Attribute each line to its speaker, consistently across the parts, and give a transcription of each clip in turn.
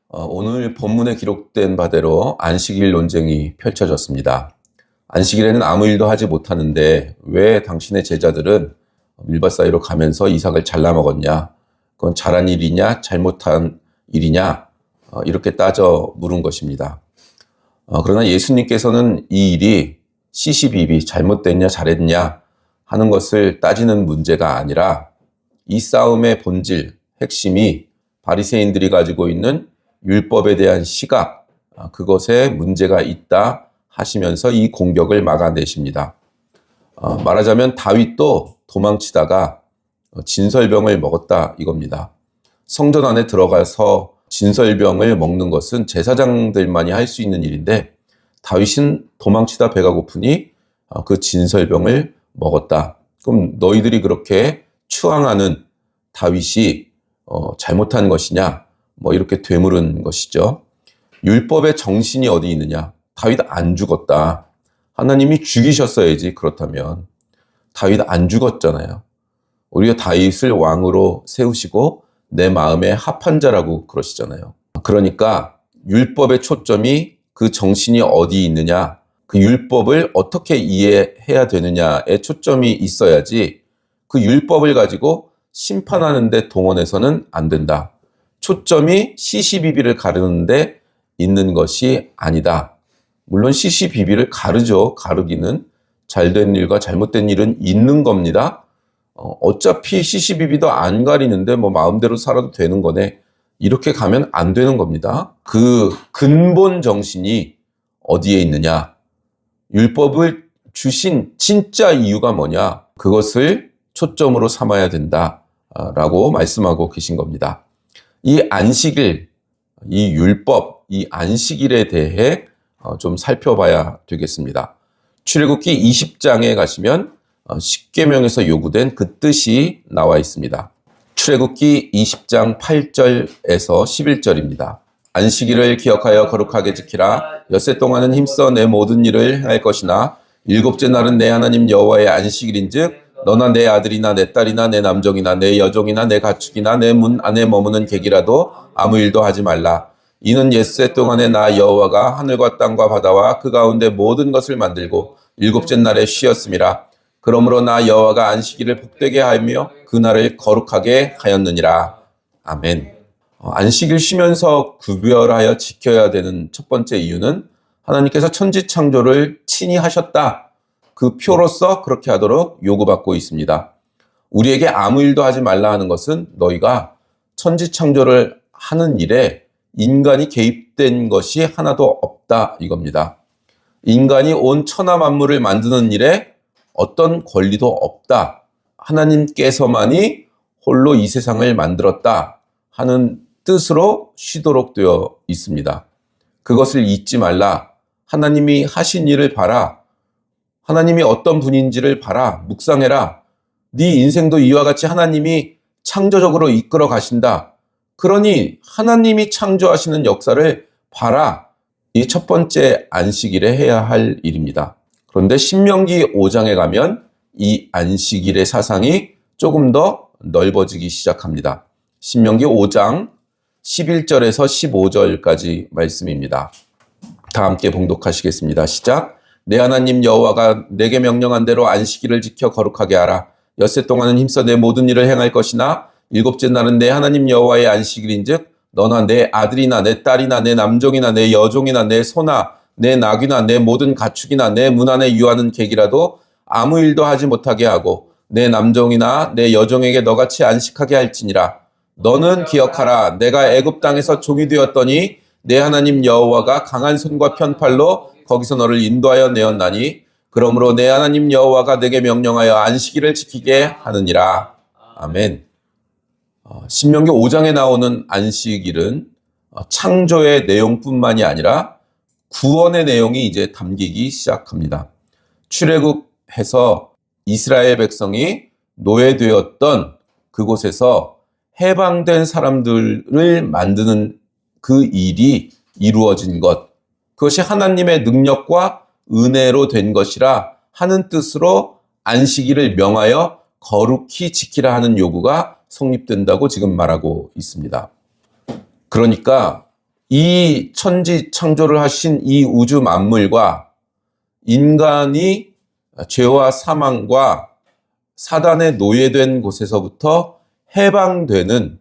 Speaker 1: 오늘 본문에 기록된 바대로 안식일 논쟁이 펼쳐졌습니다. 안식일에는 아무 일도 하지 못하는데 왜 당신의 제자들은 밀밭 사이로 가면서 이삭을 잘라 먹었냐? 그건 잘한 일이냐? 잘못한 일이냐? 이렇게 따져 물은 것입니다. 그러나 예수님께서는 이 일이 시시비비 잘못됐냐 잘했냐 하는 것을 따지는 문제가 아니라 이 싸움의 본질, 핵심이 바리새인들이 가지고 있는 율법에 대한 시각, 그것에 문제가 있다 하시면서 이 공격을 막아내십니다. 말하자면 다윗도 도망치다가 진설병을 먹었다 이겁니다. 성전 안에 들어가서 진설병을 먹는 것은 제사장들만이 할 수 있는 일인데 다윗은 도망치다 배가 고프니 그 진설병을 먹었다. 그럼 너희들이 그렇게 추앙하는 다윗이 잘못한 것이냐? 이렇게 되물은 것이죠. 율법의 정신이 어디 있느냐? 다윗 안 죽었다. 하나님이 죽이셨어야지. 그렇다면 다윗 안 죽었잖아요. 우리가 다윗을 왕으로 세우시고 내 마음에 합한 자라고 그러시잖아요. 그러니까 율법의 초점이 그 정신이 어디 있느냐, 그 율법을 어떻게 이해해야 되느냐에 초점이 있어야지 그 율법을 가지고 심판하는 데 동원해서는 안 된다. 초점이 시시비비를 가르는데 있는 것이 아니다. 물론 시시비비를 가르죠. 가르기는 잘된 일과 잘못된 일은 있는 겁니다. 어차피 시시비비도 안 가리는데 마음대로 살아도 되는 거네. 이렇게 가면 안 되는 겁니다. 그 근본 정신이 어디에 있느냐? 율법을 주신 진짜 이유가 뭐냐? 그것을 초점으로 삼아야 된다라고 말씀하고 계신 겁니다. 이 안식일, 이 율법, 이 안식일에 대해 좀 살펴봐야 되겠습니다. 출애굽기 20장에 가시면 십계명에서 요구된 그 뜻이 나와 있습니다. 출애굽기 20장 8절에서 11절입니다. 안식일을 기억하여 거룩하게 지키라. 엿새 동안은 힘써 내 모든 일을 행할 것이나 일곱째 날은 내 하나님 여호와의 안식일인즉 너나 내 아들이나 내 딸이나 내 남종이나 내 여종이나 내 가축이나 내 문 안에 머무는 객이라도 아무 일도 하지 말라. 이는 엿새 동안에 나 여호와가 하늘과 땅과 바다와 그 가운데 모든 것을 만들고 일곱째 날에 쉬었음이라. 그러므로 나 여호와가 안식일을 복되게 하며 그날을 거룩하게 하였느니라. 아멘. 안식일 쉬면서 구별하여 지켜야 되는 첫 번째 이유는 하나님께서 천지 창조를 친히 하셨다. 그 표로서 그렇게 하도록 요구받고 있습니다. 우리에게 아무 일도 하지 말라 하는 것은 너희가 천지 창조를 하는 일에 인간이 개입된 것이 하나도 없다 이겁니다. 인간이 온 천하 만물을 만드는 일에 어떤 권리도 없다. 하나님께서만이 홀로 이 세상을 만들었다 하는 뜻으로 쉬도록 되어 있습니다. 그것을 잊지 말라. 하나님이 하신 일을 봐라. 하나님이 어떤 분인지를 봐라. 묵상해라. 네 인생도 이와 같이 하나님이 창조적으로 이끌어 가신다. 그러니 하나님이 창조하시는 역사를 봐라. 이 첫 번째 안식일에 해야 할 일입니다. 그런데 신명기 5장에 가면 이 안식일의 사상이 조금 더 넓어지기 시작합니다. 신명기 5장 11절에서 15절까지 말씀입니다. 다 함께 봉독하시겠습니다. 시작. 내 하나님 여호와가 내게 명령한 대로 안식일을 지켜 거룩하게 하라. 엿새 동안은 힘써 내 모든 일을 행할 것이나 일곱째 날은 내 하나님 여호와의 안식일인즉 너나 내 아들이나 내 딸이나 내 남종이나 내 여종이나 내 소나 내 낙이나 내 모든 가축이나 내 문 안에 유하는 객이라도 아무 일도 하지 못하게 하고 내 남종이나 내 여종에게 너같이 안식하게 할지니라. 너는 기억하라. 내가 애굽 땅에서 종이 되었더니 내 하나님 여호와가 강한 손과 편팔로 거기서 너를 인도하여 내었나니 그러므로 내 하나님 여호와가 내게 명령하여 안식일을 지키게 하느니라. 아멘. 신명기 5장에 나오는 안식일은 창조의 내용뿐만이 아니라 구원의 내용이 이제 담기기 시작합니다. 출애굽해서 이스라엘 백성이 노예되었던 그곳에서 해방된 사람들을 만드는 그 일이 이루어진 것, 그것이 하나님의 능력과 은혜로 된 것이라 하는 뜻으로 안식일을 명하여 거룩히 지키라 하는 요구가 성립된다고 지금 말하고 있습니다. 그러니까 이 천지 창조를 하신 이 우주 만물과 인간이 죄와 사망과 사단에 노예된 곳에서부터 해방되는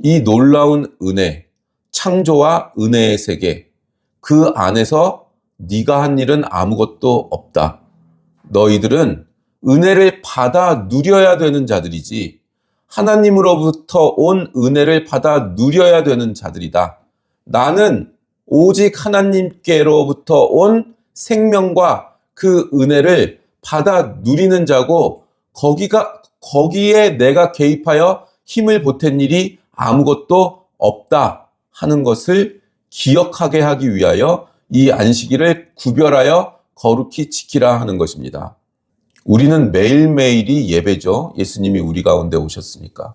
Speaker 1: 이 놀라운 은혜, 창조와 은혜의 세계, 그 안에서 네가 한 일은 아무것도 없다. 너희들은 은혜를 받아 누려야 되는 자들이지 하나님으로부터 온 은혜를 받아 누려야 되는 자들이다. 나는 오직 하나님께로부터 온 생명과 그 은혜를 받아 누리는 자고 거기에 내가 개입하여 힘을 보탠 일이 아무것도 없다 하는 것을 기억하게 하기 위하여 이 안식일을 구별하여 거룩히 지키라 하는 것입니다. 우리는 매일매일이 예배죠. 예수님이 우리 가운데 오셨으니까.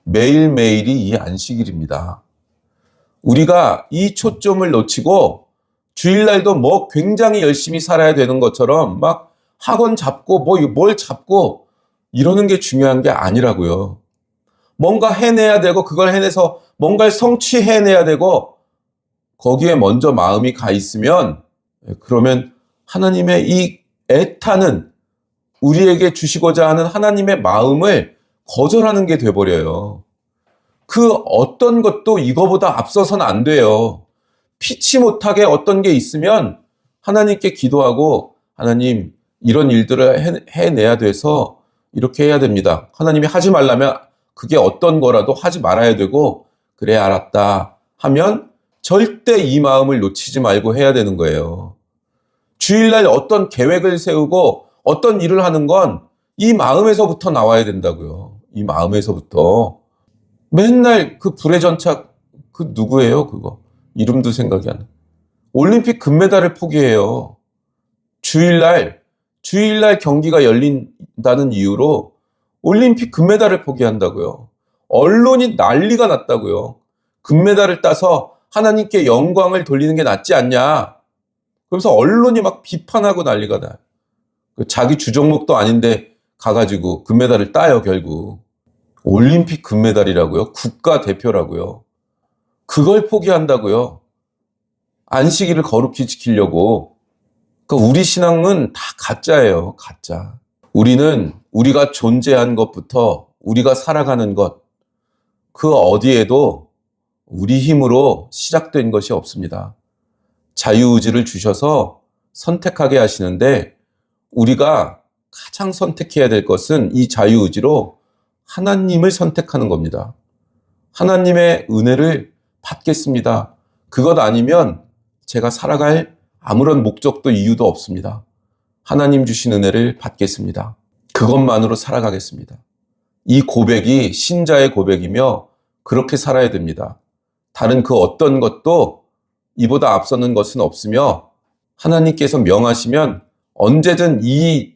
Speaker 1: 매일매일이 이 안식일입니다. 우리가 이 초점을 놓치고 주일날도 뭐 굉장히 열심히 살아야 되는 것처럼 막 학원 잡고 뭘 잡고 이러는 게 중요한 게 아니라고요. 뭔가 해내야 되고 그걸 해내서 뭔가를 성취해내야 되고 거기에 먼저 마음이 가 있으면 그러면 하나님의 이 애타는 우리에게 주시고자 하는 하나님의 마음을 거절하는 게 돼버려요. 그 어떤 것도 이거보다 앞서서는 안 돼요. 피치 못하게 어떤 게 있으면 하나님께 기도하고 하나님 이런 일들을 해내야 돼서 이렇게 해야 됩니다. 하나님이 하지 말라면 그게 어떤 거라도 하지 말아야 되고 그래 알았다 하면 절대 이 마음을 놓치지 말고 해야 되는 거예요. 주일날 어떤 계획을 세우고 어떤 일을 하는 건 이 마음에서부터 나와야 된다고요. 이 마음에서부터. 맨날 그 불의 전착 그 누구예요 그거? 이름도 생각이 안 나. 올림픽 금메달을 포기해요. 주일날 경기가 열린다는 이유로 올림픽 금메달을 포기한다고요. 언론이 난리가 났다고요. 금메달을 따서 하나님께 영광을 돌리는 게 낫지 않냐. 그래서 언론이 막 비판하고 난리가 나요. 자기 주종목도 아닌데 가가지고 금메달을 따요 결국. 올림픽 금메달이라고요? 국가대표라고요? 그걸 포기한다고요? 안식일을 거룩히 지키려고. 그러니까 우리 신앙은 다 가짜예요. 가짜. 우리는 우리가 존재한 것부터 우리가 살아가는 것, 그 어디에도 우리 힘으로 시작된 것이 없습니다. 자유의지를 주셔서 선택하게 하시는데 우리가 가장 선택해야 될 것은 이 자유의지로 하나님을 선택하는 겁니다. 하나님의 은혜를 받겠습니다. 그것 아니면 제가 살아갈 아무런 목적도 이유도 없습니다. 하나님 주신 은혜를 받겠습니다. 그것만으로 살아가겠습니다. 이 고백이 신자의 고백이며 그렇게 살아야 됩니다. 다른 그 어떤 것도 이보다 앞서는 것은 없으며 하나님께서 명하시면 언제든 이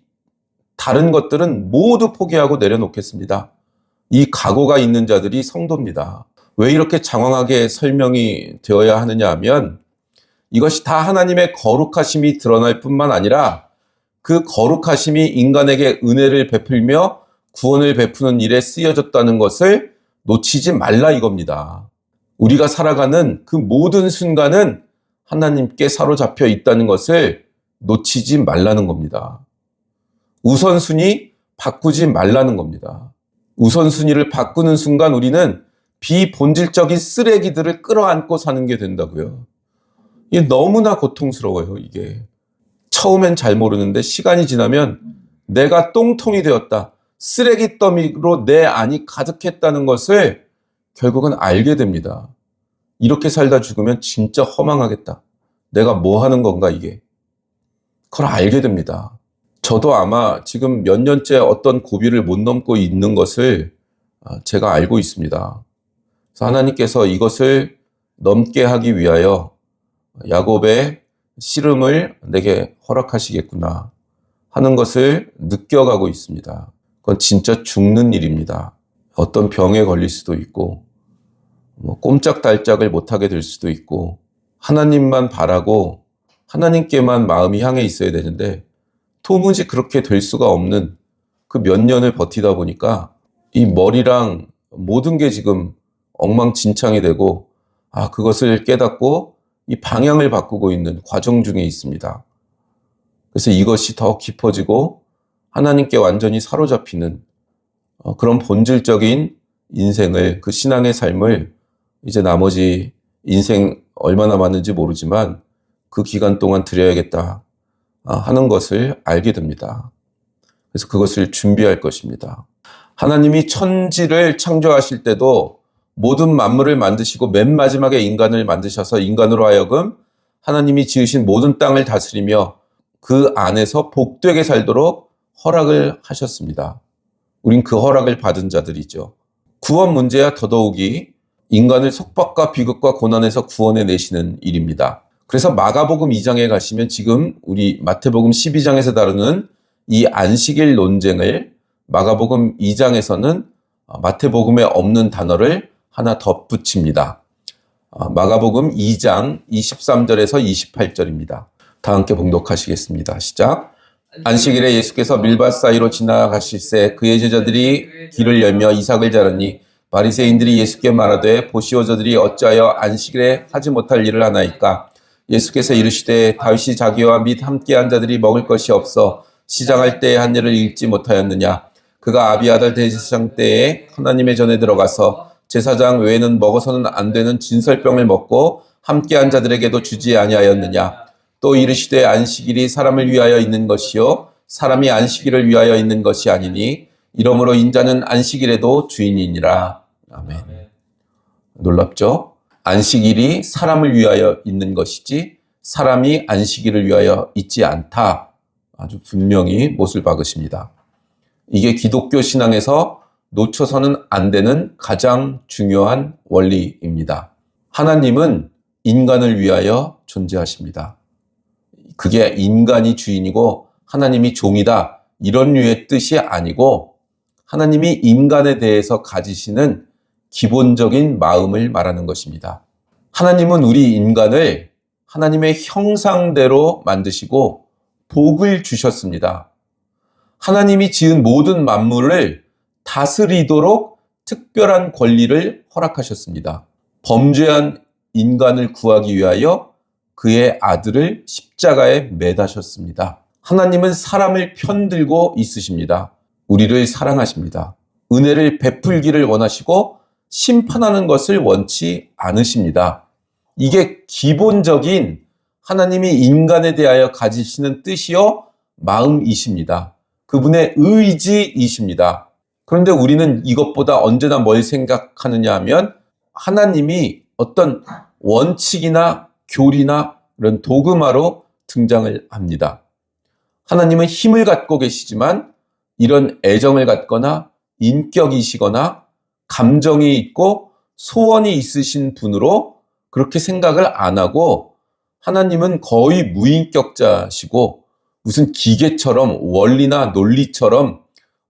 Speaker 1: 다른 것들은 모두 포기하고 내려놓겠습니다. 이 각오가 있는 자들이 성도입니다. 왜 이렇게 장황하게 설명이 되어야 하느냐 하면 이것이 다 하나님의 거룩하심이 드러날 뿐만 아니라 그 거룩하심이 인간에게 은혜를 베풀며 구원을 베푸는 일에 쓰여졌다는 것을 놓치지 말라 이겁니다. 우리가 살아가는 그 모든 순간은 하나님께 사로잡혀 있다는 것을 놓치지 말라는 겁니다. 우선순위 바꾸지 말라는 겁니다. 우선순위를 바꾸는 순간 우리는 비본질적인 쓰레기들을 끌어안고 사는 게 된다고요. 이게 너무나 고통스러워요, 이게. 처음엔 잘 모르는데 시간이 지나면 내가 똥통이 되었다. 쓰레기 더미로 내 안이 가득했다는 것을 결국은 알게 됩니다. 이렇게 살다 죽으면 진짜 허망하겠다. 내가 뭐 하는 건가, 이게. 그걸 알게 됩니다. 저도 아마 지금 몇 년째 어떤 고비를 못 넘고 있는 것을 제가 알고 있습니다. 그래서 하나님께서 이것을 넘게 하기 위하여 야곱의 씨름을 내게 허락하시겠구나 하는 것을 느껴가고 있습니다. 그건 진짜 죽는 일입니다. 어떤 병에 걸릴 수도 있고 꼼짝달짝을 못하게 될 수도 있고 하나님만 바라고 하나님께만 마음이 향해 있어야 되는데 도무지 그렇게 될 수가 없는 그 몇 년을 버티다 보니까 이 머리랑 모든 게 지금 엉망진창이 되고 그것을 깨닫고 이 방향을 바꾸고 있는 과정 중에 있습니다. 그래서 이것이 더 깊어지고 하나님께 완전히 사로잡히는 그런 본질적인 인생을, 그 신앙의 삶을 이제 나머지 인생 얼마나 많은지 모르지만 그 기간 동안 드려야겠다 하는 것을 알게 됩니다. 그래서 그것을 준비할 것입니다. 하나님이 천지를 창조하실 때도 모든 만물을 만드시고 맨 마지막에 인간을 만드셔서 인간으로 하여금 하나님이 지으신 모든 땅을 다스리며 그 안에서 복되게 살도록 허락을 하셨습니다. 우린 그 허락을 받은 자들이죠. 구원 문제야 더더욱이 인간을 속박과 비극과 고난에서 구원해 내시는 일입니다. 그래서 마가복음 2장에 가시면 지금 우리 마태복음 12장에서 다루는 이 안식일 논쟁을 마가복음 2장에서는 마태복음에 없는 단어를 하나 덧붙입니다. 마가복음 2장 23절에서 28절입니다. 다 함께 봉독하시겠습니다. 시작. 안식일에 예수께서 밀밭 사이로 지나가실새 그의 제자들이 길을 열며 이삭을 자르니 바리새인들이 예수께 말하되 보시오 저들이 어찌하여 안식일에 하지 못할 일을 하나이까. 예수께서 이르시되 다윗이 자기와 및 함께한 자들이 먹을 것이 없어 시장할 때에 한 일을 읽지 못하였느냐. 그가 아비아달 대제사장 때에 하나님의 전에 들어가서 제사장 외에는 먹어서는 안 되는 진설병을 먹고 함께한 자들에게도 주지 아니하였느냐. 또 이르시되 안식일이 사람을 위하여 있는 것이요 사람이 안식일을 위하여 있는 것이 아니니 이러므로 인자는 안식일에도 주인이니라. 아멘. 놀랍죠? 안식일이 사람을 위하여 있는 것이지 사람이 안식일을 위하여 있지 않다. 아주 분명히 못을 박으십니다. 이게 기독교 신앙에서 놓쳐서는 안 되는 가장 중요한 원리입니다. 하나님은 인간을 위하여 존재하십니다. 그게 인간이 주인이고 하나님이 종이다 이런 류의 뜻이 아니고 하나님이 인간에 대해서 가지시는 기본적인 마음을 말하는 것입니다. 하나님은 우리 인간을 하나님의 형상대로 만드시고 복을 주셨습니다. 하나님이 지은 모든 만물을 다스리도록 특별한 권리를 허락하셨습니다. 범죄한 인간을 구하기 위하여 그의 아들을 십자가에 매다셨습니다. 하나님은 사람을 편들고 있으십니다. 우리를 사랑하십니다. 은혜를 베풀기를 원하시고 심판하는 것을 원치 않으십니다. 이게 기본적인 하나님이 인간에 대하여 가지시는 뜻이요 마음이십니다. 그분의 의지이십니다. 그런데 우리는 이것보다 언제나 뭘 생각하느냐 하면 하나님이 어떤 원칙이나 교리나 이런 도그마로 등장을 합니다. 하나님은 힘을 갖고 계시지만 이런 애정을 갖거나 인격이시거나 감정이 있고 소원이 있으신 분으로 그렇게 생각을 안 하고 하나님은 거의 무인격자시고 무슨 기계처럼 원리나 논리처럼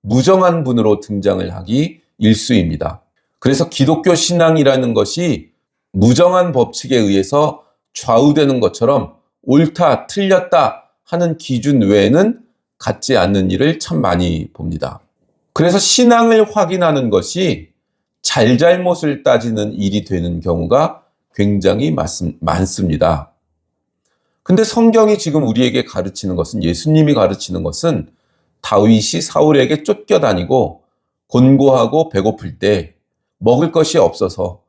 Speaker 1: 무정한 분으로 등장을 하기 일쑤입니다. 그래서 기독교 신앙이라는 것이 무정한 법칙에 의해서 좌우되는 것처럼 옳다, 틀렸다 하는 기준 외에는 갖지 않는 일을 참 많이 봅니다. 그래서 신앙을 확인하는 것이 잘잘못을 따지는 일이 되는 경우가 굉장히 많습니다. 근데 성경이 지금 우리에게 가르치는 것은, 예수님이 가르치는 것은 다윗이 사울에게 쫓겨다니고 곤고하고 배고플 때 먹을 것이 없어서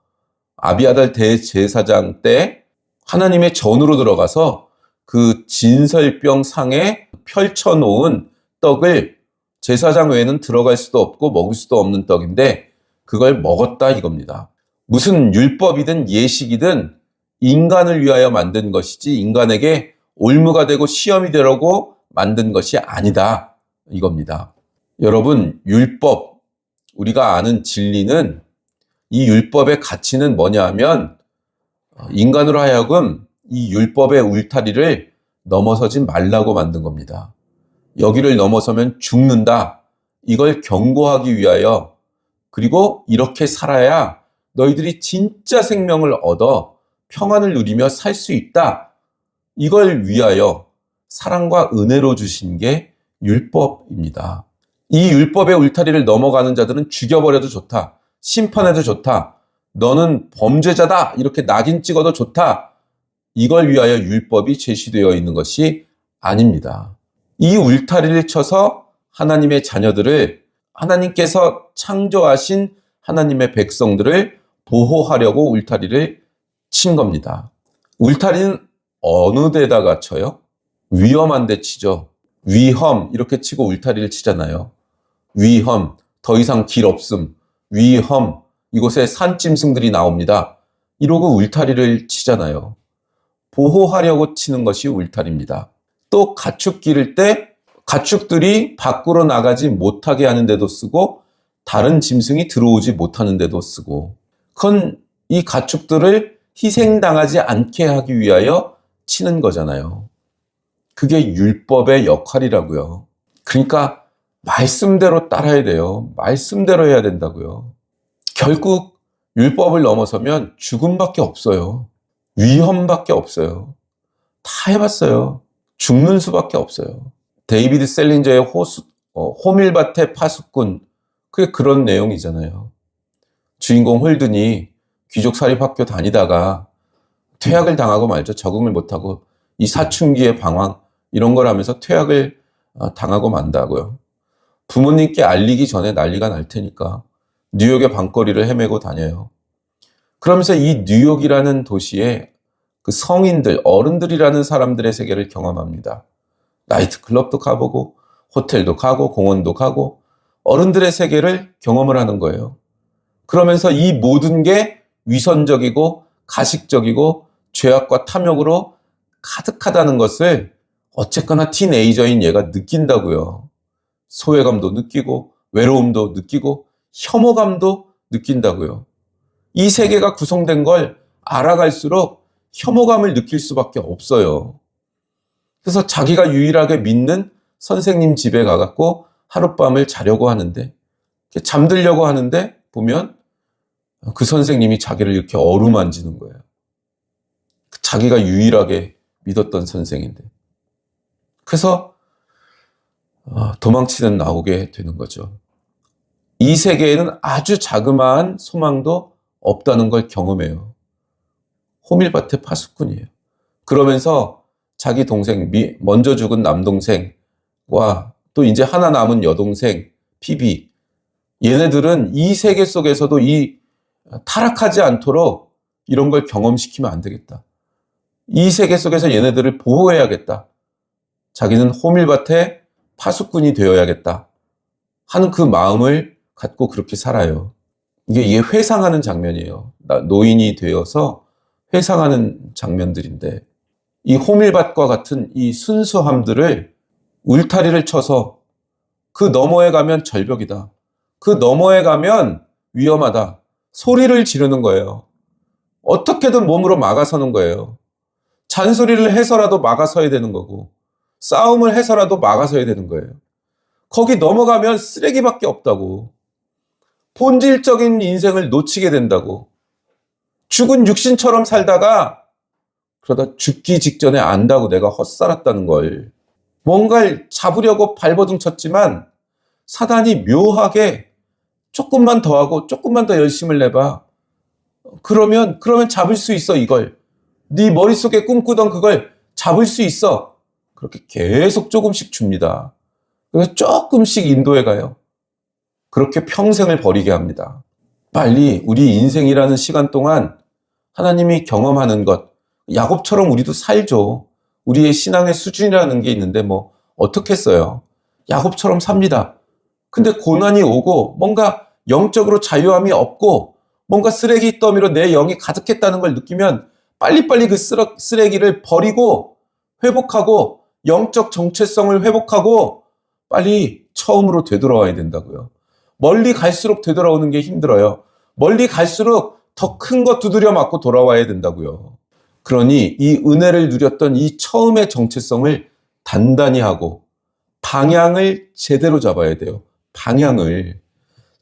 Speaker 1: 아비아달 대제사장 때 하나님의 전으로 들어가서 그 진설병 상에 펼쳐놓은 떡을 제사장 외에는 들어갈 수도 없고 먹을 수도 없는 떡인데 그걸 먹었다 이겁니다. 무슨 율법이든 예식이든 인간을 위하여 만든 것이지 인간에게 올무가 되고 시험이 되려고 만든 것이 아니다 이겁니다. 여러분, 율법, 우리가 아는 진리는, 이 율법의 가치는 뭐냐 하면 인간으로 하여금 이 율법의 울타리를 넘어서지 말라고 만든 겁니다. 여기를 넘어서면 죽는다. 이걸 경고하기 위하여, 그리고 이렇게 살아야 너희들이 진짜 생명을 얻어 평안을 누리며 살 수 있다. 이걸 위하여 사랑과 은혜로 주신 게 율법입니다. 이 율법의 울타리를 넘어가는 자들은 죽여버려도 좋다. 심판해도 좋다. 너는 범죄자다. 이렇게 낙인 찍어도 좋다. 이걸 위하여 율법이 제시되어 있는 것이 아닙니다. 이 울타리를 쳐서 하나님의 자녀들을, 하나님께서 창조하신 하나님의 백성들을 보호하려고 울타리를 친 겁니다. 울타리는 어느 데다가 쳐요? 위험한 데 치죠. 위험 이렇게 치고 울타리를 치잖아요. 위험, 더 이상 길 없음, 위험, 이곳에 산짐승들이 나옵니다. 이러고 울타리를 치잖아요. 보호하려고 치는 것이 울타리입니다. 또 가축 기를 때 가축들이 밖으로 나가지 못하게 하는 데도 쓰고 다른 짐승이 들어오지 못하는 데도 쓰고, 그건 이 가축들을 희생당하지 않게 하기 위하여 치는 거잖아요. 그게 율법의 역할이라고요. 그러니까 말씀대로 따라야 돼요. 말씀대로 해야 된다고요. 결국 율법을 넘어서면 죽음밖에 없어요. 위험밖에 없어요. 다 해봤어요. 죽는 수밖에 없어요. 데이비드 셀린저의 호밀밭의 파수꾼, 그게 그런 내용이잖아요. 주인공 홀든이 귀족 사립학교 다니다가 퇴학을 당하고 말죠. 적응을 못하고 이 사춘기의 방황 이런 걸 하면서 퇴학을 당하고 만다고요. 부모님께 알리기 전에 난리가 날 테니까 뉴욕의 밤거리를 헤매고 다녀요. 그러면서 이 뉴욕이라는 도시에 그 성인들, 어른들이라는 사람들의 세계를 경험합니다. 나이트클럽도 가보고 호텔도 가고 공원도 가고 어른들의 세계를 경험을 하는 거예요. 그러면서 이 모든 게 위선적이고 가식적이고 죄악과 탐욕으로 가득하다는 것을 어쨌거나 티네이저인 얘가 느낀다고요. 소외감도 느끼고 외로움도 느끼고 혐오감도 느낀다고요. 이 세계가 구성된 걸 알아갈수록 혐오감을 느낄 수밖에 없어요. 그래서 자기가 유일하게 믿는 선생님 집에 가갖고 하룻밤을 자려고 하는데, 잠들려고 하는데 보면 그 선생님이 자기를 이렇게 어루만지는 거예요. 자기가 유일하게 믿었던 선생인데. 그래서 도망치는 나오게 되는 거죠. 이 세계에는 아주 자그마한 소망도 없다는 걸 경험해요. 호밀밭의 파수꾼이에요. 그러면서 자기 동생, 먼저 죽은 남동생과 또 이제 하나 남은 여동생, 피비, 얘네들은 이 세계 속에서도 이 타락하지 않도록 이런 걸 경험시키면 안 되겠다. 이 세계 속에서 얘네들을 보호해야겠다. 자기는 호밀밭의 파수꾼이 되어야겠다 하는 그 마음을 갖고 그렇게 살아요. 이게 회상하는 장면이에요. 노인이 되어서 회상하는 장면들인데, 이 호밀밭과 같은 이 순수함들을 울타리를 쳐서 그 너머에 가면 절벽이다. 그 너머에 가면 위험하다. 소리를 지르는 거예요. 어떻게든 몸으로 막아서는 거예요. 잔소리를 해서라도 막아서야 되는 거고, 싸움을 해서라도 막아서야 되는 거예요. 거기 넘어가면 쓰레기밖에 없다고. 본질적인 인생을 놓치게 된다고. 죽은 육신처럼 살다가 그러다 죽기 직전에 안다고 내가 헛살았다는 걸. 뭔가를 잡으려고 발버둥 쳤지만 사단이 묘하게 조금만 더 하고 조금만 더 열심을 내봐. 그러면 잡을 수 있어, 이걸. 네 머릿속에 꿈꾸던 그걸 잡을 수 있어. 그렇게 계속 조금씩 줍니다. 그래서 조금씩 인도해 가요. 그렇게 평생을 버리게 합니다. 빨리 우리 인생이라는 시간 동안 하나님이 경험하는 것, 야곱처럼 우리도 살죠. 우리의 신앙의 수준이라는 게 있는데 뭐 어떻겠어요. 야곱처럼 삽니다. 근데 고난이 오고 뭔가 영적으로 자유함이 없고 뭔가 쓰레기 더미로 내 영이 가득했다는 걸 느끼면 빨리빨리 그 쓰레기를 버리고 회복하고 영적 정체성을 회복하고 빨리 처음으로 되돌아와야 된다고요. 멀리 갈수록 되돌아오는 게 힘들어요. 멀리 갈수록 더 큰 거 두드려 맞고 돌아와야 된다고요. 그러니 이 은혜를 누렸던 이 처음의 정체성을 단단히 하고 방향을 제대로 잡아야 돼요. 방향을.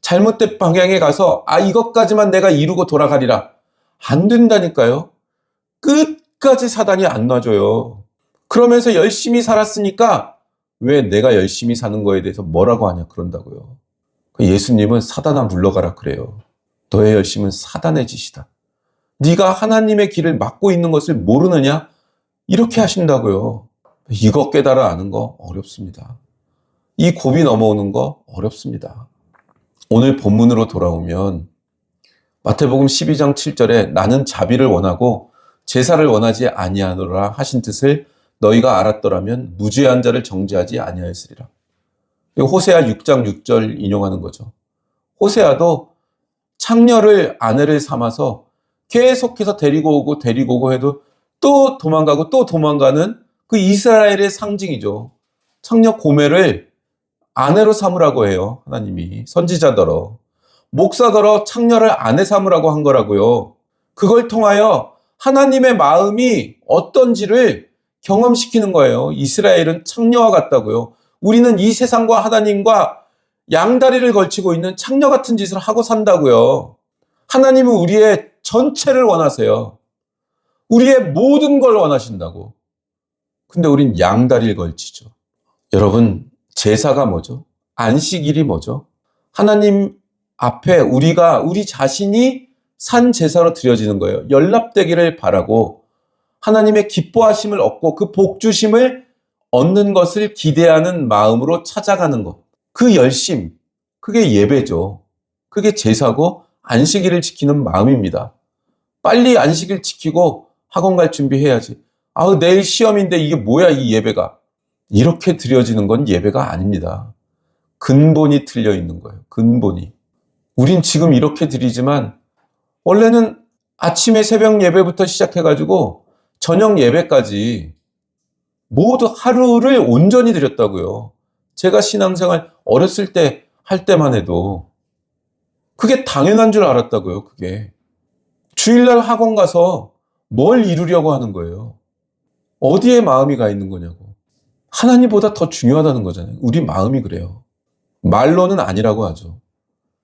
Speaker 1: 잘못된 방향에 가서 이것까지만 내가 이루고 돌아가리라. 안 된다니까요. 끝까지 사단이 안 놔줘요. 그러면서 열심히 살았으니까 왜 내가 열심히 사는 거에 대해서 뭐라고 하냐 그런다고요. 예수님은 사단아 물러가라 그래요. 너의 열심은 사단의 짓이다. 네가 하나님의 길을 막고 있는 것을 모르느냐? 이렇게 하신다고요. 이거 깨달아 아는 거 어렵습니다. 이 고비 넘어오는 거 어렵습니다. 오늘 본문으로 돌아오면 마태복음 12장 7절에 나는 자비를 원하고 제사를 원하지 아니하노라 하신 뜻을 너희가 알았더라면 무죄한 자를 정죄하지 아니하였으리라. 호세아 6장 6절 인용하는 거죠. 호세아도 창녀를 아내를 삼아서 계속해서 데리고 오고 해도 또 도망가고 또 도망가는 그 이스라엘의 상징이죠. 창녀 고멜을 아내로 삼으라고 해요. 하나님이 선지자더러 목사더러 창녀를 아내 삼으라고 한 거라고요. 그걸 통하여 하나님의 마음이 어떤지를 경험시키는 거예요. 이스라엘은 창녀와 같다고요. 우리는 이 세상과 하나님과 양다리를 걸치고 있는 창녀 같은 짓을 하고 산다고요. 하나님은 우리의 전체를 원하세요. 우리의 모든 걸 원하신다고. 근데 우린 양다리를 걸치죠. 여러분, 제사가 뭐죠? 안식일이 뭐죠? 하나님 앞에 우리 자신이 산 제사로 드려지는 거예요. 연락되기를 바라고 하나님의 기뻐하심을 얻고 그 복주심을 얻는 것을 기대하는 마음으로 찾아가는 것. 그 열심, 그게 예배죠. 그게 제사고 안식일을 지키는 마음입니다. 빨리 안식일 지키고 학원 갈 준비해야지. 내일 시험인데 이게 뭐야 이 예배가. 이렇게 드려지는 건 예배가 아닙니다. 근본이 틀려 있는 거예요. 근본이. 우린 지금 이렇게 드리지만 원래는 아침에 새벽 예배부터 시작해가지고 저녁 예배까지 모두 하루를 온전히 드렸다고요. 제가 신앙생활 어렸을 때 할 때만 해도 그게 당연한 줄 알았다고요. 그게 주일날 학원 가서 뭘 이루려고 하는 거예요. 어디에 마음이 가 있는 거냐고. 하나님보다 더 중요하다는 거잖아요. 우리 마음이 그래요. 말로는 아니라고 하죠.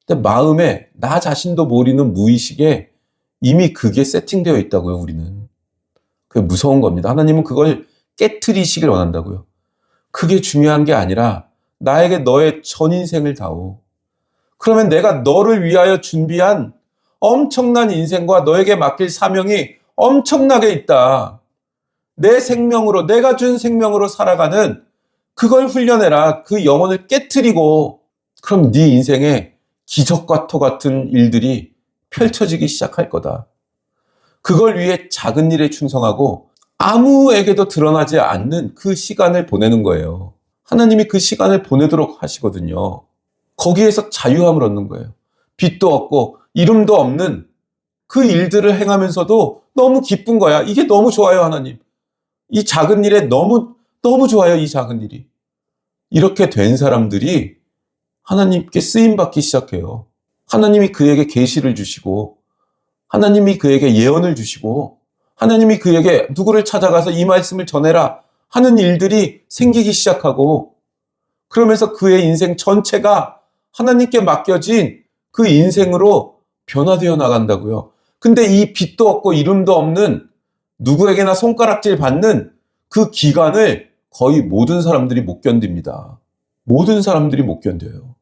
Speaker 1: 근데 마음에 나 자신도 모르는 무의식에 이미 그게 세팅되어 있다고요. 우리는. 그게 무서운 겁니다. 하나님은 그걸 깨트리시길 원한다고요. 그게 중요한 게 아니라 나에게 너의 전 인생을 다오. 그러면 내가 너를 위하여 준비한 엄청난 인생과 너에게 맡길 사명이 엄청나게 있다. 내 생명으로, 내가 준 생명으로 살아가는 그걸 훈련해라. 그 영혼을 깨트리고 그럼 네 인생에 기적과 토 같은 일들이 펼쳐지기 시작할 거다. 그걸 위해 작은 일에 충성하고 아무에게도 드러나지 않는 그 시간을 보내는 거예요. 하나님이 그 시간을 보내도록 하시거든요. 거기에서 자유함을 얻는 거예요. 빚도 없고 이름도 없는 그 일들을 행하면서도 너무 기쁜 거야. 이게 너무 좋아요, 하나님. 이 작은 일에 너무 좋아요, 이 작은 일이. 이렇게 된 사람들이 하나님께 쓰임받기 시작해요. 하나님이 그에게 계시를 주시고 하나님이 그에게 예언을 주시고 하나님이 그에게 누구를 찾아가서 이 말씀을 전해라 하는 일들이 생기기 시작하고 그러면서 그의 인생 전체가 하나님께 맡겨진 그 인생으로 변화되어 나간다고요. 근데 이 빚도 없고 이름도 없는 누구에게나 손가락질 받는 그 기간을 거의 모든 사람들이 못 견딥니다. 모든 사람들이 못 견뎌요.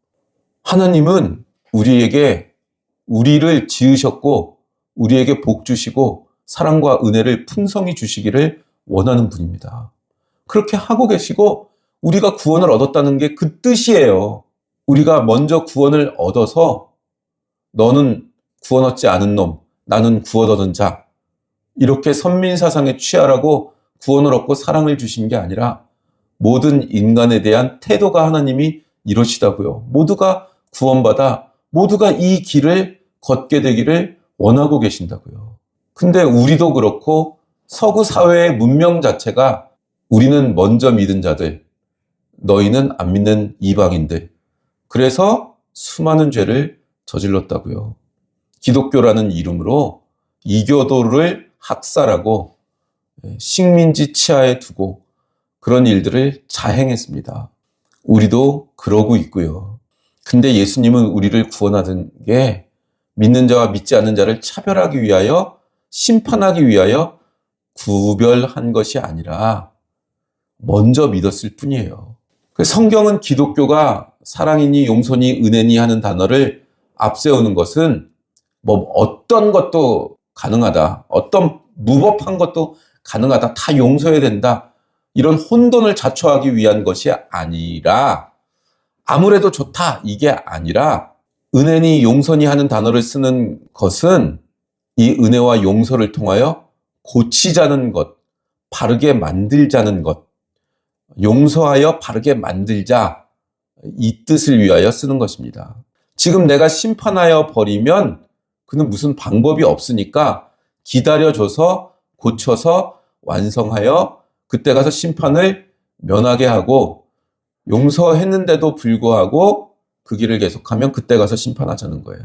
Speaker 1: 하나님은 우리를 지으셨고 우리에게 복 주시고 사랑과 은혜를 풍성히 주시기를 원하는 분입니다. 그렇게 하고 계시고 우리가 구원을 얻었다는 게 그 뜻이에요. 우리가 먼저 구원을 얻어서 너는 구원 얻지 않은 놈, 나는 구원 얻은 자 이렇게 선민사상에 취하라고 구원을 얻고 사랑을 주신 게 아니라 모든 인간에 대한 태도가 하나님이 이러시다고요. 모두가 구원받아 모두가 이 길을 걷게 되기를 원하고 계신다고요. 근데 우리도 그렇고 서구 사회의 문명 자체가 우리는 먼저 믿은 자들, 너희는 안 믿는 이방인들. 그래서 수많은 죄를 저질렀다고요. 기독교라는 이름으로 이교도를 학살하고 식민지 치하에 두고 그런 일들을 자행했습니다. 우리도 그러고 있고요. 근데 예수님은 우리를 구원하던 게 믿는 자와 믿지 않는 자를 차별하기 위하여 심판하기 위하여 구별한 것이 아니라 먼저 믿었을 뿐이에요. 성경은 기독교가 사랑이니 용서니 은혜니 하는 단어를 앞세우는 것은 뭐 어떤 것도 가능하다. 어떤 무법한 것도 가능하다. 다 용서해야 된다. 이런 혼돈을 자초하기 위한 것이 아니라 아무래도 좋다. 이게 아니라 은혜니 용서니 하는 단어를 쓰는 것은 이 은혜와 용서를 통하여 고치자는 것, 바르게 만들자는 것, 용서하여 바르게 만들자 이 뜻을 위하여 쓰는 것입니다. 지금 내가 심판하여 버리면 그는 무슨 방법이 없으니까 기다려줘서 고쳐서 완성하여 그때 가서 심판을 면하게 하고 용서했는데도 불구하고 그 길을 계속하면 그때 가서 심판하자는 거예요.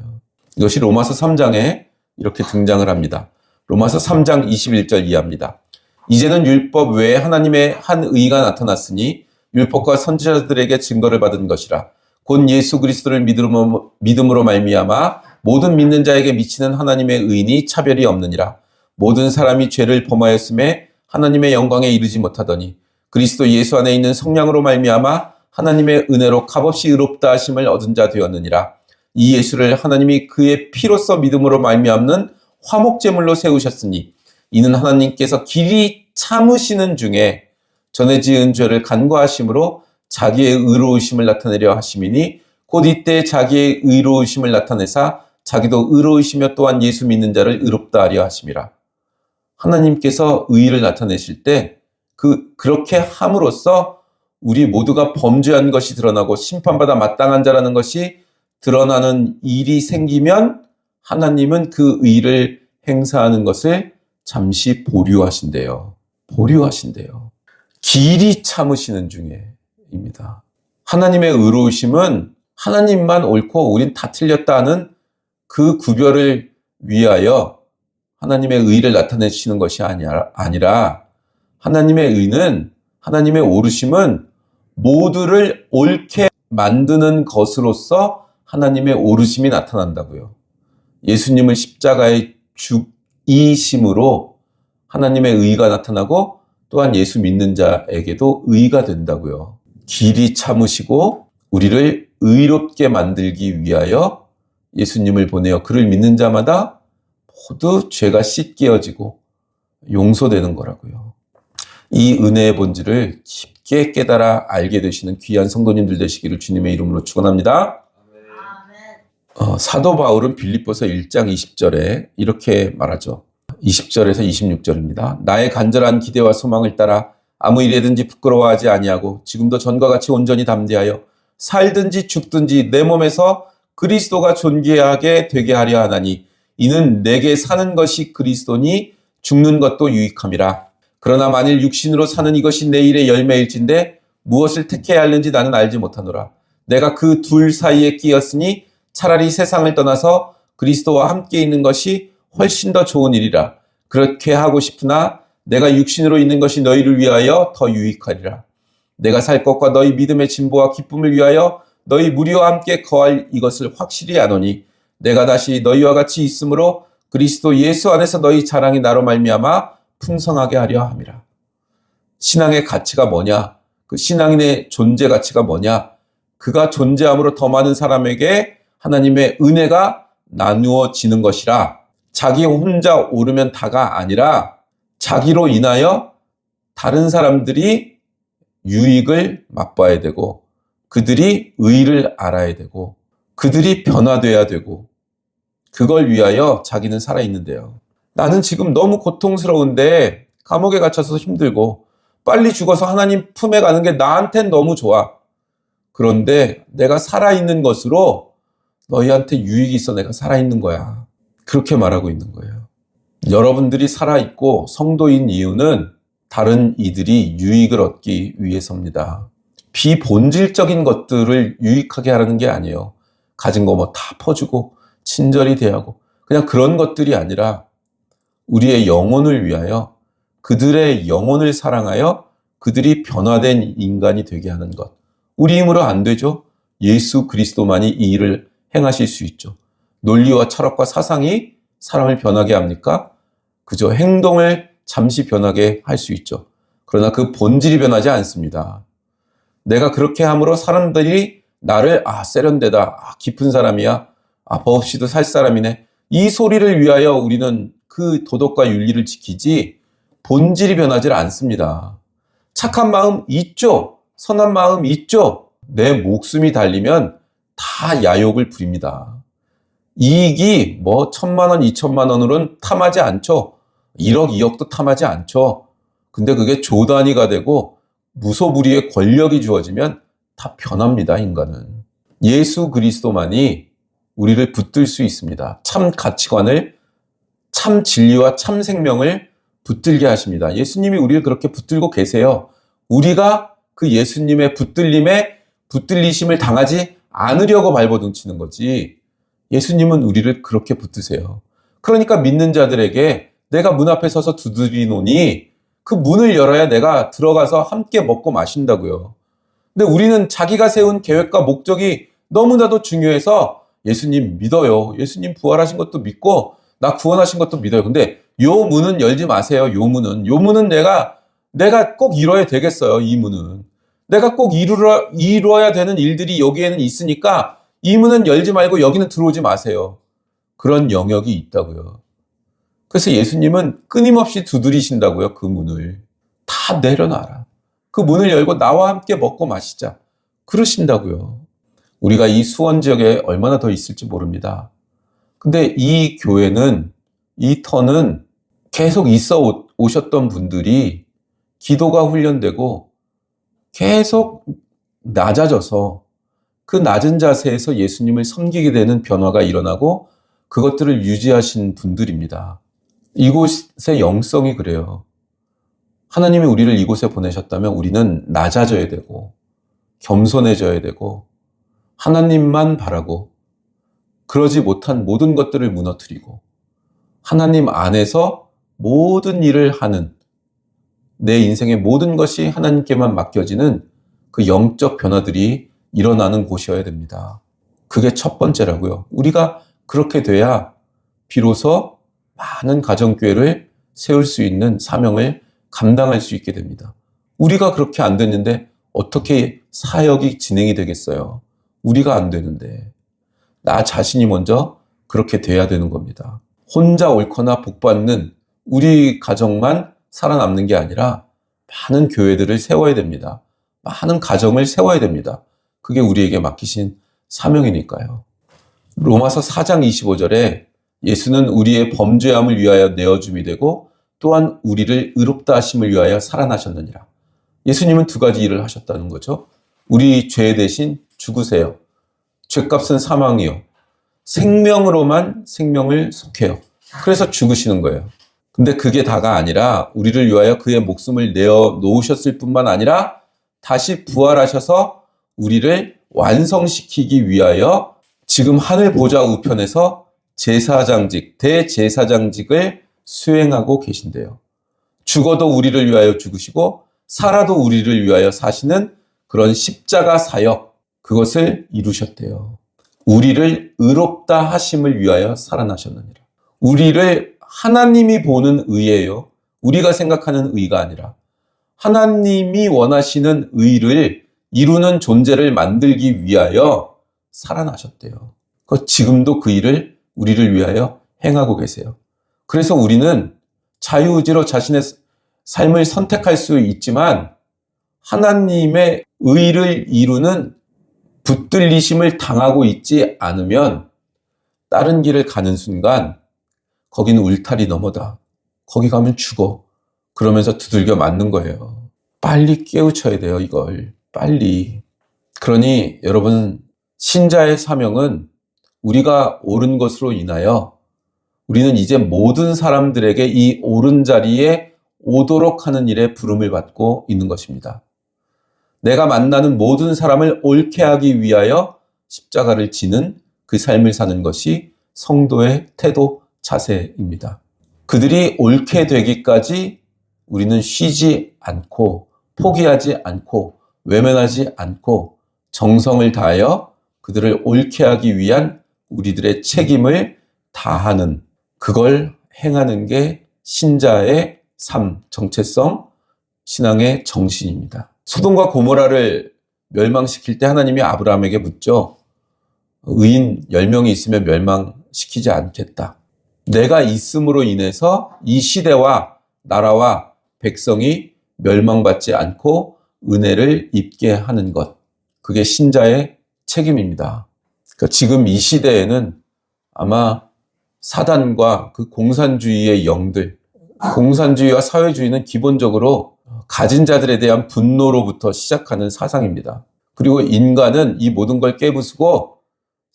Speaker 1: 이것이 로마서 3장에 이렇게 등장을 합니다. 로마서 3장 21절 이하입니다. 이제는 율법 외에 하나님의 한 의가 나타났으니 율법과 선지자들에게 증거를 받은 것이라. 곧 예수 그리스도를 믿음으로 말미암아 모든 믿는 자에게 미치는 하나님의 의인이 차별이 없느니라. 모든 사람이 죄를 범하였음에 하나님의 영광에 이르지 못하더니 그리스도 예수 안에 있는 성령으로 말미암아 하나님의 은혜로 값없이 의롭다 하심을 얻은 자 되었느니라. 이 예수를 하나님이 그의 피로써 믿음으로 말미암는 화목제물로 세우셨으니 이는 하나님께서 길이 참으시는 중에 전에 지은 죄를 간과하심으로 자기의 의로우심을 나타내려 하심이니 곧 이때 자기의 의로우심을 나타내사 자기도 의로우시며 또한 예수 믿는 자를 의롭다 하려 하심이라. 하나님께서 의를 나타내실 때 그렇게 함으로써 우리 모두가 범죄한 것이 드러나고 심판받아 마땅한 자라는 것이 드러나는 일이 생기면 하나님은 그 의를 행사하는 것을 잠시 보류하신대요. 보류하신대요. 길이 참으시는 중에입니다. 하나님의 의로우심은 하나님만 옳고 우린 다 틀렸다 하는 그 구별을 위하여 하나님의 의를 나타내시는 것이 아니라 하나님의 의는, 하나님의 오르심은 모두를 옳게 만드는 것으로서 하나님의 오르심이 나타난다고요. 예수님을 십자가에 죽이심으로 하나님의 의가 나타나고 또한 예수 믿는 자에게도 의가 된다고요. 길이 참으시고 우리를 의롭게 만들기 위하여 예수님을 보내어 그를 믿는 자마다 모두 죄가 씻겨지고 용서되는 거라고요. 이 은혜의 본질을 깊게 깨달아 알게 되시는 귀한 성도님들 되시기를 주님의 이름으로 축원합니다. 사도 바울은 빌립보서 1장 20절에 이렇게 말하죠. 20절에서 26절입니다. 나의 간절한 기대와 소망을 따라 아무 일에든지 부끄러워하지 아니하고 지금도 전과 같이 온전히 담대하여 살든지 죽든지 내 몸에서 그리스도가 존귀하게 되게 하려 하나니 이는 내게 사는 것이 그리스도니 죽는 것도 유익함이라. 그러나 만일 육신으로 사는 이것이 내 일의 열매일진데 무엇을 택해야 하는지 나는 알지 못하노라. 내가 그 둘 사이에 끼었으니 차라리 세상을 떠나서 그리스도와 함께 있는 것이 훨씬 더 좋은 일이라. 그렇게 하고 싶으나 내가 육신으로 있는 것이 너희를 위하여 더 유익하리라. 내가 살 것과 너희 믿음의 진보와 기쁨을 위하여 너희 무리와 함께 거할 이것을 확실히 아노니 내가 다시 너희와 같이 있으므로 그리스도 예수 안에서 너희 자랑이 나로 말미암아 풍성하게 하려 함이라. 신앙의 가치가 뭐냐? 그 신앙인의 존재 가치가 뭐냐? 그가 존재함으로 더 많은 사람에게 하나님의 은혜가 나누어지는 것이라. 자기 혼자 오르면 다가 아니라 자기로 인하여 다른 사람들이 유익을 맛봐야 되고 그들이 의를 알아야 되고 그들이 변화돼야 되고 그걸 위하여 자기는 살아있는데요. 나는 지금 너무 고통스러운데 감옥에 갇혀서 힘들고 빨리 죽어서 하나님 품에 가는 게 나한텐 너무 좋아. 그런데 내가 살아있는 것으로 너희한테 유익이 있어 내가 살아있는 거야. 그렇게 말하고 있는 거예요. 여러분들이 살아있고 성도인 이유는 다른 이들이 유익을 얻기 위해서입니다. 비본질적인 것들을 유익하게 하라는 게 아니에요. 가진 거 뭐 다 퍼주고 친절히 대하고 그냥 그런 것들이 아니라 우리의 영혼을 위하여 그들의 영혼을 사랑하여 그들이 변화된 인간이 되게 하는 것. 우리 힘으로 안 되죠. 예수 그리스도만이 이 일을 행하실 수 있죠. 논리와 철학과 사상이 사람을 변하게 합니까? 그저 행동을 잠시 변하게 할 수 있죠. 그러나 그 본질이 변하지 않습니다. 내가 그렇게 함으로 사람들이 나를 세련되다, 깊은 사람이야, 법 없이도 살 사람이네, 이 소리를 위하여 우리는 그 도덕과 윤리를 지키지 본질이 변하지 않습니다. 착한 마음 있죠. 선한 마음 있죠. 내 목숨이 달리면 다 야욕을 부립니다. 이익이 뭐 1,000만 원, 2,000만 원으로는 탐하지 않죠. 1억, 2억도 탐하지 않죠. 근데 그게 조 단위가 되고 무소불위의 권력이 주어지면 다 변합니다, 인간은. 예수 그리스도만이 우리를 붙들 수 있습니다. 참 가치관을, 참 진리와 참 생명을 붙들게 하십니다. 예수님이 우리를 그렇게 붙들고 계세요. 우리가 그 예수님의 붙들리심을 당하지 않으려고 발버둥 치는 거지. 예수님은 우리를 그렇게 붙드세요. 그러니까 믿는 자들에게 내가 문 앞에 서서 두드리노니 그 문을 열어야 내가 들어가서 함께 먹고 마신다고요. 근데 우리는 자기가 세운 계획과 목적이 너무나도 중요해서 예수님 믿어요. 예수님 부활하신 것도 믿고 나 구원하신 것도 믿어요. 근데 요 문은 열지 마세요. 요 문은 내가 꼭 이뤄야 되겠어요. 이 문은. 내가 꼭 이루어야 되는 일들이 여기에는 있으니까 이 문은 열지 말고 여기는 들어오지 마세요. 그런 영역이 있다고요. 그래서 예수님은 끊임없이 두드리신다고요. 그 문을. 다 내려놔라. 그 문을 열고 나와 함께 먹고 마시자. 그러신다고요. 우리가 이 수원 지역에 얼마나 더 있을지 모릅니다. 근데 이 교회는, 이 터는 계속 있어 오셨던 분들이 기도가 훈련되고 계속 낮아져서 그 낮은 자세에서 예수님을 섬기게 되는 변화가 일어나고 그것들을 유지하신 분들입니다. 이곳의 영성이 그래요. 하나님이 우리를 이곳에 보내셨다면 우리는 낮아져야 되고 겸손해져야 되고 하나님만 바라고 그러지 못한 모든 것들을 무너뜨리고 하나님 안에서 모든 일을 하는 내 인생의 모든 것이 하나님께만 맡겨지는 그 영적 변화들이 일어나는 곳이어야 됩니다. 그게 첫 번째라고요. 우리가 그렇게 돼야 비로소 많은 가정교회를 세울 수 있는 사명을 감당할 수 있게 됩니다. 우리가 그렇게 안 됐는데 어떻게 사역이 진행이 되겠어요? 우리가 안 되는데. 나 자신이 먼저 그렇게 돼야 되는 겁니다. 혼자 옳거나 복받는 우리 가정만 살아남는 게 아니라 많은 교회들을 세워야 됩니다. 많은 가정을 세워야 됩니다. 그게 우리에게 맡기신 사명이니까요. 로마서 4장 25절에 예수는 우리의 범죄함을 위하여 내어줌이 되고 또한 우리를 의롭다 하심을 위하여 살아나셨느니라. 예수님은 두 가지 일을 하셨다는 거죠. 우리 죄 대신 죽으세요. 죄값은 사망이요. 생명으로만 생명을 속해요. 그래서 죽으시는 거예요. 근데 그게 다가 아니라 우리를 위하여 그의 목숨을 내어 놓으셨을 뿐만 아니라 다시 부활하셔서 우리를 완성시키기 위하여 지금 하늘 보좌 우편에서 제사장직, 대제사장직을 수행하고 계신대요. 죽어도 우리를 위하여 죽으시고 살아도 우리를 위하여 사시는 그런 십자가 사역, 그것을 이루셨대요. 우리를 의롭다 하심을 위하여 살아나셨느니라. 우리를 하나님이 보는 의예요. 우리가 생각하는 의가 아니라 하나님이 원하시는 의를 이루는 존재를 만들기 위하여 살아나셨대요. 지금도 그 일을 우리를 위하여 행하고 계세요. 그래서 우리는 자유의지로 자신의 삶을 선택할 수 있지만 하나님의 의를 이루는 붙들리심을 당하고 있지 않으면 다른 길을 가는 순간 거기는 울타리 너머다. 거기 가면 죽어. 그러면서 두들겨 맞는 거예요. 빨리 깨우쳐야 돼요, 이걸. 빨리. 그러니 여러분, 신자의 사명은 우리가 옳은 것으로 인하여 우리는 이제 모든 사람들에게 이 옳은 자리에 오도록 하는 일에 부름을 받고 있는 것입니다. 내가 만나는 모든 사람을 옳게 하기 위하여 십자가를 지는 그 삶을 사는 것이 성도의 태도, 자세입니다. 그들이 옳게 되기까지 우리는 쉬지 않고 포기하지 않고 외면하지 않고 정성을 다하여 그들을 옳게 하기 위한 우리들의 책임을 다하는, 그걸 행하는 게 신자의 삶, 정체성, 신앙의 정신입니다. 소돔과 고모라를 멸망시킬 때 하나님이 아브라함에게 묻죠. 의인 10명이 있으면 멸망시켜 시키지 않겠다. 내가 있음으로 인해서 이 시대와 나라와 백성이 멸망받지 않고 은혜를 입게 하는 것. 그게 신자의 책임입니다. 그러니까 지금 이 시대에는 아마 사단과 그 공산주의의 영들, 공산주의와 사회주의는 기본적으로 가진 자들에 대한 분노로부터 시작하는 사상입니다. 그리고 인간은 이 모든 걸 깨부수고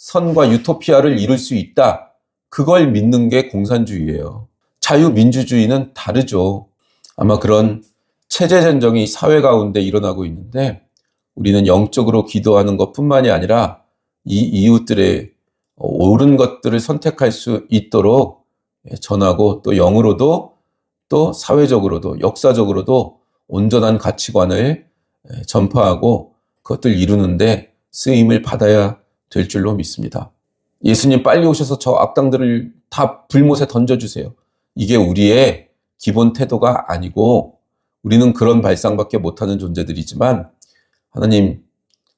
Speaker 1: 선과 유토피아를 이룰 수 있다. 그걸 믿는 게 공산주의예요. 자유민주주의는 다르죠. 아마 그런 체제전쟁이 사회 가운데 일어나고 있는데 우리는 영적으로 기도하는 것뿐만이 아니라 이 이웃들의 옳은 것들을 선택할 수 있도록 전하고 또 영으로도 또 사회적으로도 역사적으로도 온전한 가치관을 전파하고 그것들 이루는데 쓰임을 받아야 될 줄로 믿습니다. 예수님 빨리 오셔서 저 악당들을 다 불못에 던져주세요. 이게 우리의 기본 태도가 아니고 우리는 그런 발상밖에 못하는 존재들이지만 하나님,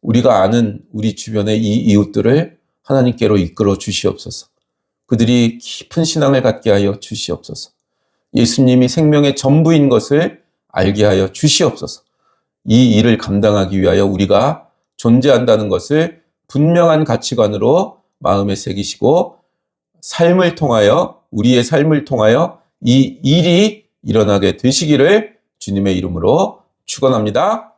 Speaker 1: 우리가 아는 우리 주변의 이 이웃들을 하나님께로 이끌어 주시옵소서. 그들이 깊은 신앙을 갖게 하여 주시옵소서. 예수님이 생명의 전부인 것을 알게 하여 주시옵소서. 이 일을 감당하기 위하여 우리가 존재한다는 것을 분명한 가치관으로 마음에 새기시고 삶을 통하여 우리의 삶을 통하여 이 일이 일어나게 되시기를 주님의 이름으로 축원합니다.